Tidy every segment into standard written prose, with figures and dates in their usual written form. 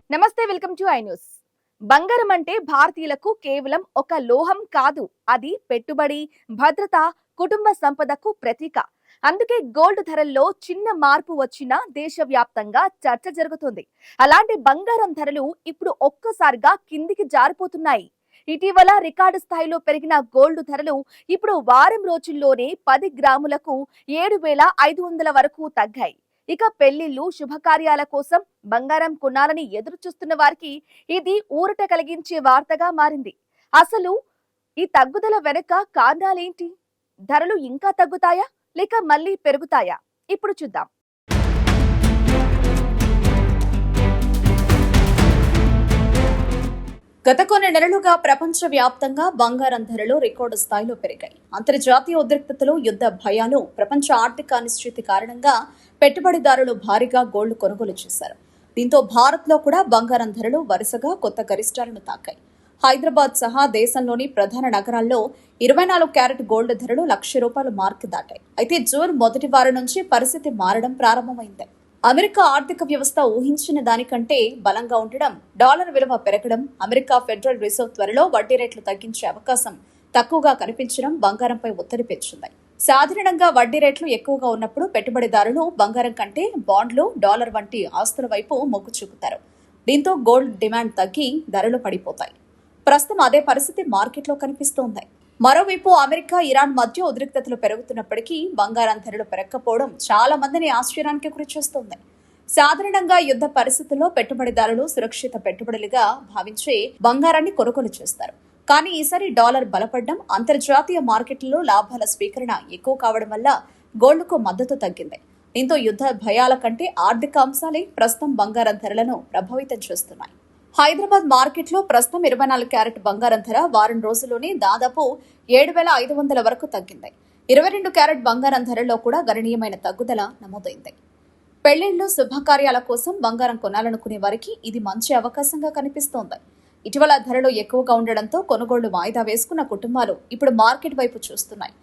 నమస్తే, welcome to I news. బంగారం అంటే భారతీయులకు కేవలం ఒక లోహం కాదు, అది పెట్టుబడి, భద్రత, కుటుంబ సంపదకు ప్రతీక. అందుకే గోల్డ్ ధరల్లో చిన్న మార్పు వచ్చినా దేశవ్యాప్తంగా చర్చ జరుగుతుంది. అలాంటి బంగారం ధరలు ఇప్పుడు ఒక్కసారిగా కిందికి జారిపోతున్నాయి. ఇటీవల రికార్డు స్థాయిలో పెరిగిన గోల్డ్ ధరలు ఇప్పుడు వారం రోజుల్లోనే 10 గ్రాములకు 7,500 వరకు తగ్గాయి. ఇక పెళ్లిళ్లు, శుభకార్యాల కోసం బంగారం కొనాలని ఎదురు చూస్తున్న వారికి ఇది ఊరట కలిగించే వార్తగా మారింది. అసలు ఈ తగ్గుదల వెనుక కారణాలేంటి? ధరలు ఇంకా తగ్గుతాయా లేక మళ్ళీ పెరుగుతాయా? ఇప్పుడు చూద్దాం. గత కొన్ని నెలలుగా ప్రపంచ వ్యాప్తంగా బంగారం ధరలు రికార్డు స్థాయిలో పెరిగాయి. అంతర్జాతీయ ఉద్రిక్తతలు, యుద్ధ భయాలు, ప్రపంచ ఆర్థిక అనిశ్చితి కారణంగా పెట్టుబడిదారులు భారీగా గోల్డ్ కొనుగోలు చేశారు. దీంతో భారత్లో కూడా బంగారం ధరలు వరుసగా కొత్త గరిష్టాలను తాకాయి. హైదరాబాద్ సహా దేశంలోని ప్రధాన నగరాల్లో 24 క్యారెట్ గోల్డ్ ధరలు ₹1,00,000 మార్క్ దాటాయి. అయితే జూన్ మొదటి వారం నుంచి పరిస్థితి మారడం ప్రారంభమైంది. అమెరికా ఆర్థిక వ్యవస్థ ఊహించిన దానికంటే బలంగా ఉండడం, డాలర్ విలువ పెరగడం, అమెరికా ఫెడరల్ రిజర్వ్ త్వరలో వడ్డీ రేట్లు తగ్గించే అవకాశం తక్కువగా కనిపించడం బంగారంపై ఒత్తిడి పెంచింది. సాధారణంగా వడ్డీ రేట్లు ఎక్కువగా ఉన్నప్పుడు పెట్టుబడిదారులు బంగారం కంటే బాండ్లు, డాలర్ వంటి ఆస్తుల వైపు మొగ్గు చూపుతారు. దీంతో గోల్డ్ డిమాండ్ తగ్గి ధరలు పడిపోతాయి. ప్రస్తుతం అదే పరిస్థితి మార్కెట్లో కనిపిస్తోంది. మరోవైపు అమెరికా, ఇరాన్ మధ్య ఉద్రిక్తతలు పెరుగుతున్నప్పటికీ బంగారం ధరలు పెరగకపోవడం చాలా మందిని ఆశ్చర్యానికి గురిచేస్తోంది. సాధారణంగా యుద్ధ పరిస్థితుల్లో పెట్టుబడిదారులు సురక్షిత పెట్టుబడులుగా భావించే బంగారాన్ని కొనుగోలు చేస్తారు. కానీ ఈసారి డాలర్ బలపడడం, అంతర్జాతీయ మార్కెట్లలో లాభాల స్వీకరణ ఎక్కువ కావడం వల్ల గోల్డ్కు మద్దతు తగ్గింది. దీంతో యుద్ధ భయాల కంటే ఆర్థిక అంశాలే ప్రస్తుతం బంగారం ధరలను ప్రభావితం చేస్తున్నాయి. హైదరాబాద్ మార్కెట్లో ప్రస్తుతం 24 క్యారెట్ బంగారం ధర వారం రోజుల్లోనే దాదాపు 7,500 వరకు తగ్గింది. 22 క్యారెట్ బంగారం ధరలో కూడా గణనీయమైన తగ్గుదల నమోదైంది. పెళ్లిళ్లు, శుభకార్యాల కోసం బంగారం కొనాలనుకునే వారికి ఇది మంచి అవకాశంగా కనిపిస్తోంది. ఇటీవల ధరలు ఎక్కువగా ఉండడంతో కొనుగోళ్లు వాయిదా వేసుకున్న కుటుంబాలు ఇప్పుడు మార్కెట్ వైపు చూస్తున్నాయి.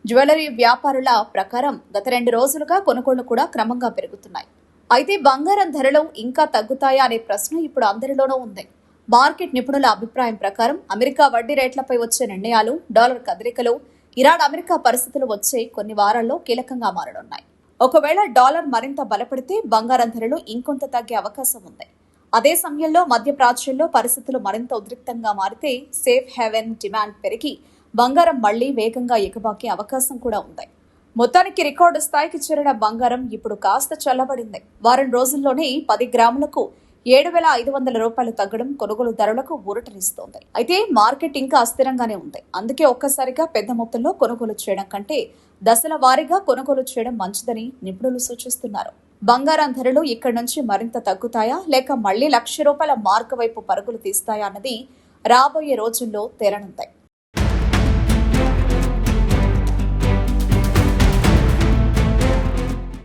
జ్యువెలరీ వ్యాపారుల ప్రకారం గత 2 రోజులుగా కొనుగోళ్లు కూడా క్రమంగా పెరుగుతున్నాయి. అయితే బంగారం ధరలు ఇంకా తగ్గుతాయా అనే ప్రశ్న ఇప్పుడు అందరిలోనూ ఉంది. మార్కెట్ నిపుణుల అభిప్రాయం ప్రకారం అమెరికా వడ్డీ రేట్లపై వచ్చే నిర్ణయాలు, డాలర్ కదలికలు, ఇరాన్ అమెరికా పరిస్థితులు వచ్చే కొన్ని వారాల్లో కీలకంగా మారనున్నాయి. ఒకవేళ డాలర్ మరింత బలపడితే బంగారం ధరలు ఇంకొంత తగ్గే అవకాశం ఉంది. అదే సమయంలో మధ్యప్రాచ్యంలో పరిస్థితులు మరింత ఉద్రిక్తంగా మారితే సేఫ్ హెవెన్ డిమాండ్ పెరిగి బంగారం మళ్లీ వేగంగా ఎగబాకే అవకాశం కూడా ఉంది. మొత్తానికి రికార్డు స్థాయికి చేరిన బంగారం ఇప్పుడు కాస్త చల్లబడింది. వారం రోజుల్లోనే 10 గ్రాములకు ₹7,500 తగ్గడం కొనుగోలు ధరలకు ఊరటనిస్తోంది. అయితే మార్కెట్ ఇంకా అస్థిరంగానే ఉంది. అందుకే ఒక్కసారిగా పెద్ద మొత్తంలో కొనుగోలు చేయడం కంటే దశల వారీగా కొనుగోలు చేయడం మంచిదని నిపుణులు సూచిస్తున్నారు. బంగారం ధరలు ఇక్కడి నుంచి మరింత తగ్గుతాయా లేక మళ్లీ ₹1,00,000 మార్క్ వైపు పరుగులు తీస్తాయా అన్నది రాబోయే రోజుల్లో తేలనుంది.